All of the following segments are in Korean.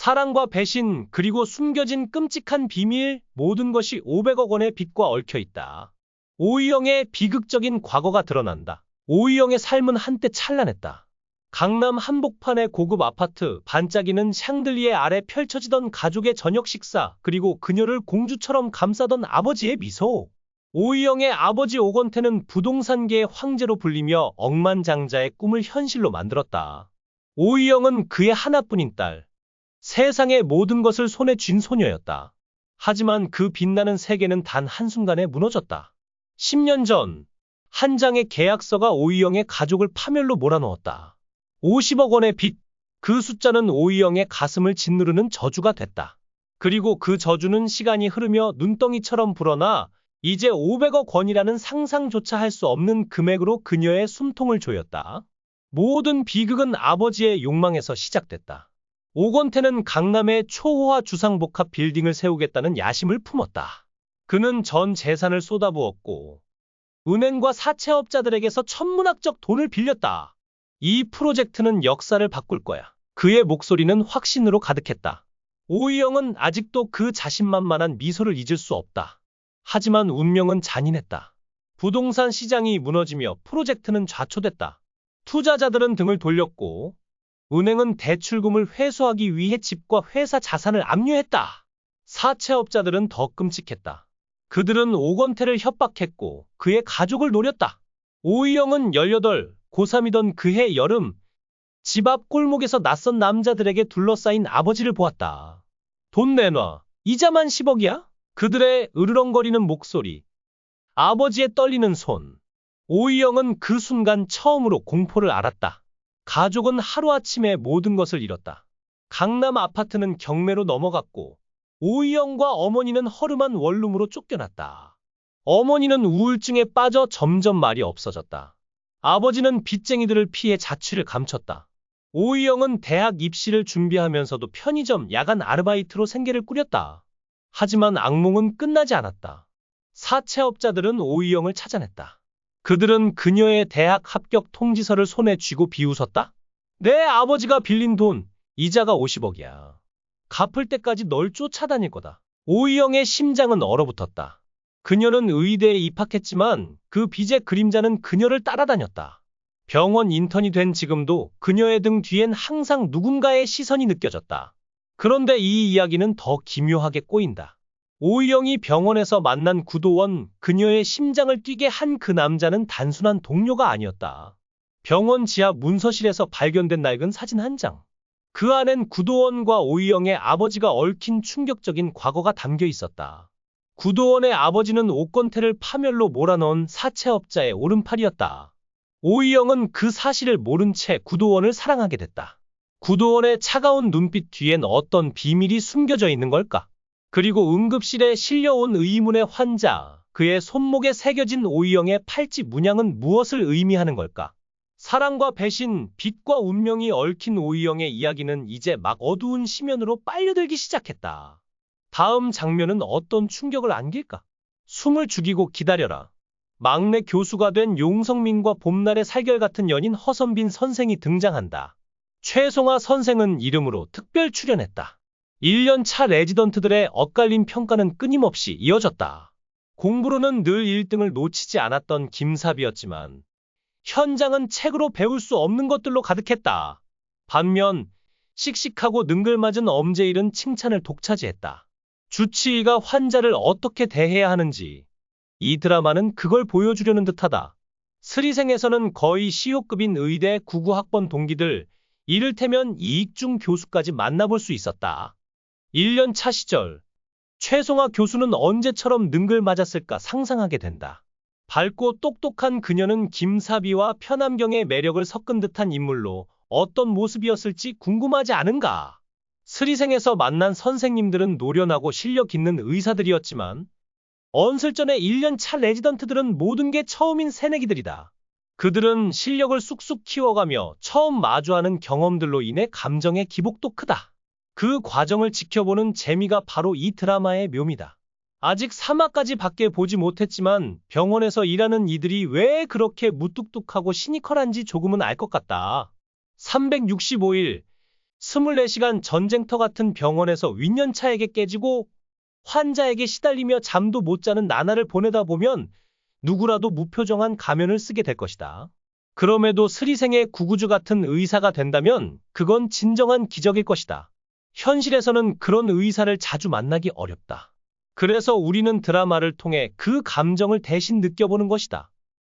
사랑과 배신, 그리고 숨겨진 끔찍한 비밀, 모든 것이 500억 원의 빚과 얽혀 있다. 오이영의 비극적인 과거가 드러난다. 오이영의 삶은 한때 찬란했다. 강남 한복판의 고급 아파트, 반짝이는 샹들리에 아래 펼쳐지던 가족의 저녁 식사, 그리고 그녀를 공주처럼 감싸던 아버지의 미소. 오이영의 아버지 오건태는 부동산계의 황제로 불리며 억만장자의 꿈을 현실로 만들었다. 오이영은 그의 하나뿐인 딸, 세상의 모든 것을 손에 쥔 소녀였다. 하지만 그 빛나는 세계는 단 한순간에 무너졌다. 10년 전, 한 장의 계약서가 오이영의 가족을 파멸로 몰아넣었다. 50억 원의 빚, 그 숫자는 오이영의 가슴을 짓누르는 저주가 됐다. 그리고 그 저주는 시간이 흐르며 눈덩이처럼 불어나 이제 500억 원이라는 상상조차 할 수 없는 금액으로 그녀의 숨통을 조였다. 모든 비극은 아버지의 욕망에서 시작됐다. 오건태는 강남에 초호화 주상복합 빌딩을 세우겠다는 야심을 품었다. 그는 전 재산을 쏟아부었고 은행과 사채업자들에게서 천문학적 돈을 빌렸다. 이 프로젝트는 역사를 바꿀 거야. 그의 목소리는 확신으로 가득했다. 오이영은 아직도 그 자신만만한 미소를 잊을 수 없다. 하지만 운명은 잔인했다. 부동산 시장이 무너지며 프로젝트는 좌초됐다. 투자자들은 등을 돌렸고 은행은 대출금을 회수하기 위해 집과 회사 자산을 압류했다. 사채업자들은 더 끔찍했다. 그들은 오건태를 협박했고 그의 가족을 노렸다. 오이영은 18, 고3이던 그해 여름, 집 앞 골목에서 낯선 남자들에게 둘러싸인 아버지를 보았다. 돈 내놔. 이자만 10억이야? 그들의 으르렁거리는 목소리, 아버지의 떨리는 손. 오이영은 그 순간 처음으로 공포를 알았다. 가족은 하루아침에 모든 것을 잃었다. 강남 아파트는 경매로 넘어갔고 오이영과 어머니는 허름한 원룸으로 쫓겨났다. 어머니는 우울증에 빠져 점점 말이 없어졌다. 아버지는 빚쟁이들을 피해 자취를 감췄다. 오이영은 대학 입시를 준비하면서도 편의점 야간 아르바이트로 생계를 꾸렸다. 하지만 악몽은 끝나지 않았다. 사채업자들은 오이영을 찾아냈다. 그들은 그녀의 대학 합격 통지서를 손에 쥐고 비웃었다. 내 아버지가 빌린 돈, 이자가 50억이야. 갚을 때까지 널 쫓아다닐 거다. 오이영의 심장은 얼어붙었다. 그녀는 의대에 입학했지만 그 빚의 그림자는 그녀를 따라다녔다. 병원 인턴이 된 지금도 그녀의 등 뒤엔 항상 누군가의 시선이 느껴졌다. 그런데 이 이야기는 더 기묘하게 꼬인다. 오이영이 병원에서 만난 구도원, 그녀의 심장을 뛰게 한 그 남자는 단순한 동료가 아니었다. 병원 지하 문서실에서 발견된 낡은 사진 한 장. 그 안엔 구도원과 오이영의 아버지가 얽힌 충격적인 과거가 담겨 있었다. 구도원의 아버지는 오건태를 파멸로 몰아넣은 사채업자의 오른팔이었다. 오이영은 그 사실을 모른 채 구도원을 사랑하게 됐다. 구도원의 차가운 눈빛 뒤엔 어떤 비밀이 숨겨져 있는 걸까? 그리고 응급실에 실려온 의문의 환자, 그의 손목에 새겨진 오이영의 팔찌 문양은 무엇을 의미하는 걸까? 사랑과 배신, 빚과 운명이 얽힌 오이영의 이야기는 이제 막 어두운 심연으로 빨려들기 시작했다. 다음 장면은 어떤 충격을 안길까? 숨을 죽이고 기다려라. 막내 교수가 된 용성민과 봄날의 살결 같은 연인 허선빈 선생이 등장한다. 최송아 선생은 이름으로 특별 출연했다. 1년차 레지던트들의 엇갈린 평가는 끊임없이 이어졌다. 공부로는 늘 1등을 놓치지 않았던 김사비였지만 현장은 책으로 배울 수 없는 것들로 가득했다. 반면 씩씩하고 능글맞은 엄재일은 칭찬을 독차지했다. 주치의가 환자를 어떻게 대해야 하는지 이 드라마는 그걸 보여주려는 듯하다. 스리생에서는 거의 시효급인 의대 99학번 동기들, 이를테면 이익중 교수까지 만나볼 수 있었다. 1년 차 시절, 최송아 교수는 언제처럼 능글맞았을까 상상하게 된다. 밝고 똑똑한 그녀는 김사비와 편암경의 매력을 섞은 듯한 인물로 어떤 모습이었을지 궁금하지 않은가? 스리생에서 만난 선생님들은 노련하고 실력 있는 의사들이었지만 언슬전의 1년 차 레지던트들은 모든 게 처음인 새내기들이다. 그들은 실력을 쑥쑥 키워가며 처음 마주하는 경험들로 인해 감정의 기복도 크다. 그 과정을 지켜보는 재미가 바로 이 드라마의 묘미다. 아직 3화까지 밖에 보지 못했지만 병원에서 일하는 이들이 왜 그렇게 무뚝뚝하고 시니컬한지 조금은 알 것 같다. 365일 24시간 전쟁터 같은 병원에서 윈년차에게 깨지고 환자에게 시달리며 잠도 못 자는 나날을 보내다 보면 누구라도 무표정한 가면을 쓰게 될 것이다. 그럼에도 스리생의 구구주 같은 의사가 된다면 그건 진정한 기적일 것이다. 현실에서는 그런 의사를 자주 만나기 어렵다. 그래서 우리는 드라마를 통해 그 감정을 대신 느껴보는 것이다.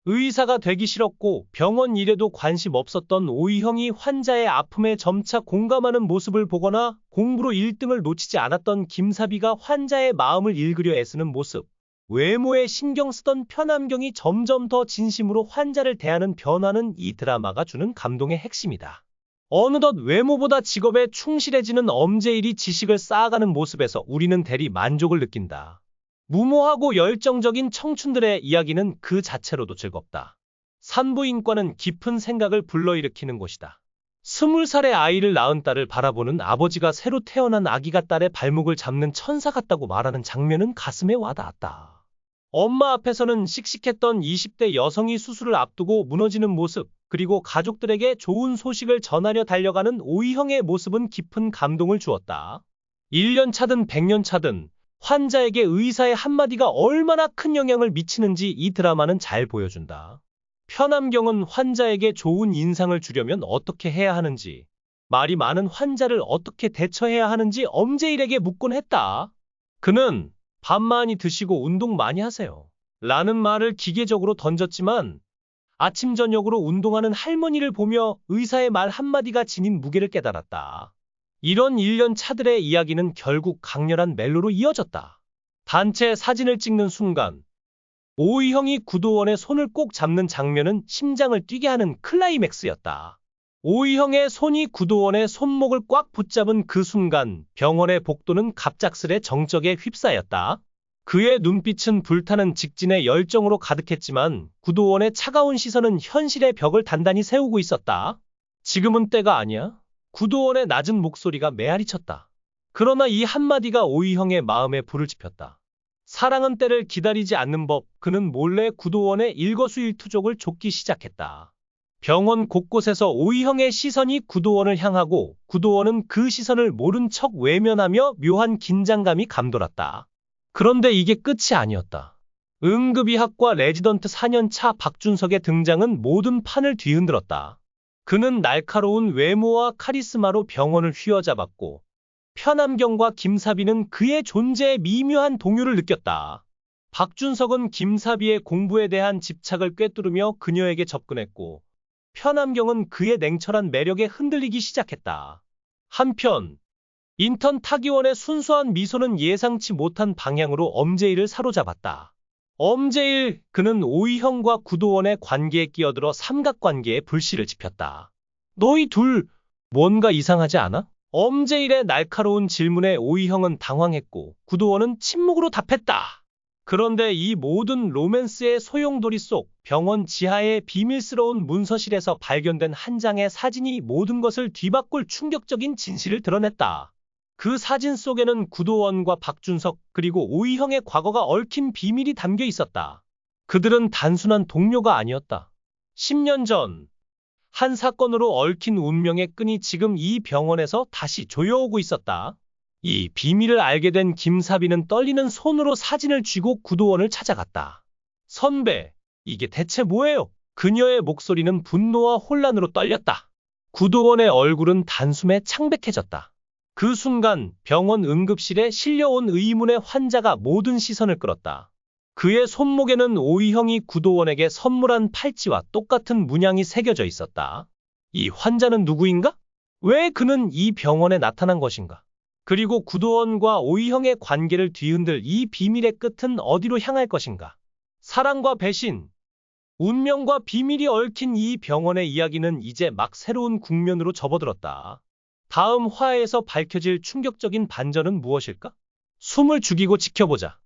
의사가 되기 싫었고 병원 일에도 관심 없었던 오이형이 환자의 아픔에 점차 공감하는 모습을 보거나 공부로 1등을 놓치지 않았던 김사비가 환자의 마음을 읽으려 애쓰는 모습, 외모에 신경 쓰던 편암경이 점점 더 진심으로 환자를 대하는 변화는 이 드라마가 주는 감동의 핵심이다. 어느덧 외모보다 직업에 충실해지는 엄제일이 지식을 쌓아가는 모습에서 우리는 대리 만족을 느낀다. 무모하고 열정적인 청춘들의 이야기는 그 자체로도 즐겁다. 산부인과는 깊은 생각을 불러일으키는 곳이다. 20살의 아이를 낳은 딸을 바라보는 아버지가 새로 태어난 아기가 딸의 발목을 잡는 천사 같다고 말하는 장면은 가슴에 와닿았다. 엄마 앞에서는 씩씩했던 20대 여성이 수술을 앞두고 무너지는 모습, 그리고 가족들에게 좋은 소식을 전하려 달려가는 오이형의 모습은 깊은 감동을 주었다. 1년 차든 100년 차든 환자에게 의사의 한마디가 얼마나 큰 영향을 미치는지 이 드라마는 잘 보여준다. 편암경은 환자에게 좋은 인상을 주려면 어떻게 해야 하는지, 말이 많은 환자를 어떻게 대처해야 하는지 엄제일에게 묻곤 했다. 그는 밥 많이 드시고 운동 많이 하세요. 라는 말을 기계적으로 던졌지만 아침 저녁으로 운동하는 할머니를 보며 의사의 말 한마디가 지닌 무게를 깨달았다. 이런 1년 차들의 이야기는 결국 강렬한 멜로로 이어졌다. 단체 사진을 찍는 순간 오이형이 구도원의 손을 꼭 잡는 장면은 심장을 뛰게 하는 클라이맥스였다. 오이형의 손이 구도원의 손목을 꽉 붙잡은 그 순간 병원의 복도는 갑작스레 정적에 휩싸였다. 그의 눈빛은 불타는 직진의 열정으로 가득했지만 구도원의 차가운 시선은 현실의 벽을 단단히 세우고 있었다. 지금은 때가 아니야. 구도원의 낮은 목소리가 메아리쳤다. 그러나 이 한마디가 오이형의 마음에 불을 지폈다. 사랑은 때를 기다리지 않는 법, 그는 몰래 구도원의 일거수일투족을 좇기 시작했다. 병원 곳곳에서 오이형의 시선이 구도원을 향하고 구도원은 그 시선을 모른 척 외면하며 묘한 긴장감이 감돌았다. 그런데 이게 끝이 아니었다. 응급의학과 레지던트 4년차 박준석의 등장은 모든 판을 뒤흔들었다. 그는 날카로운 외모와 카리스마로 병원을 휘어잡았고 편암경과 김사비는 그의 존재에 미묘한 동요를 느꼈다. 박준석은 김사비의 공부에 대한 집착을 꿰뚫으며 그녀에게 접근했고 편암경은 그의 냉철한 매력에 흔들리기 시작했다. 한편 인턴 타기원의 순수한 미소는 예상치 못한 방향으로 엄제일을 사로잡았다. 엄제일, 그는 오이형과 구도원의 관계에 끼어들어 삼각관계의 불씨를 지폈다. 너희 둘 뭔가 이상하지 않아? 엄제일의 날카로운 질문에 오이형은 당황했고 구도원은 침묵으로 답했다. 그런데 이 모든 로맨스의 소용돌이 속 병원 지하의 비밀스러운 문서실에서 발견된 한 장의 사진이 모든 것을 뒤바꿀 충격적인 진실을 드러냈다. 그 사진 속에는 구도원과 박준석 그리고 오이형의 과거가 얽힌 비밀이 담겨 있었다. 그들은 단순한 동료가 아니었다. 10년 전 한 사건으로 얽힌 운명의 끈이 지금 이 병원에서 다시 조여오고 있었다. 이 비밀을 알게 된 김사비는 떨리는 손으로 사진을 쥐고 구도원을 찾아갔다. 선배, 이게 대체 뭐예요? 그녀의 목소리는 분노와 혼란으로 떨렸다. 구도원의 얼굴은 단숨에 창백해졌다. 그 순간 병원 응급실에 실려온 의문의 환자가 모든 시선을 끌었다. 그의 손목에는 오이형이 구도원에게 선물한 팔찌와 똑같은 문양이 새겨져 있었다. 이 환자는 누구인가? 왜 그는 이 병원에 나타난 것인가? 그리고 구도원과 오이형의 관계를 뒤흔들 이 비밀의 끝은 어디로 향할 것인가? 사랑과 배신, 운명과 비밀이 얽힌 이 병원의 이야기는 이제 막 새로운 국면으로 접어들었다. 다음 화에서 밝혀질 충격적인 반전은 무엇일까? 숨을 죽이고 지켜보자.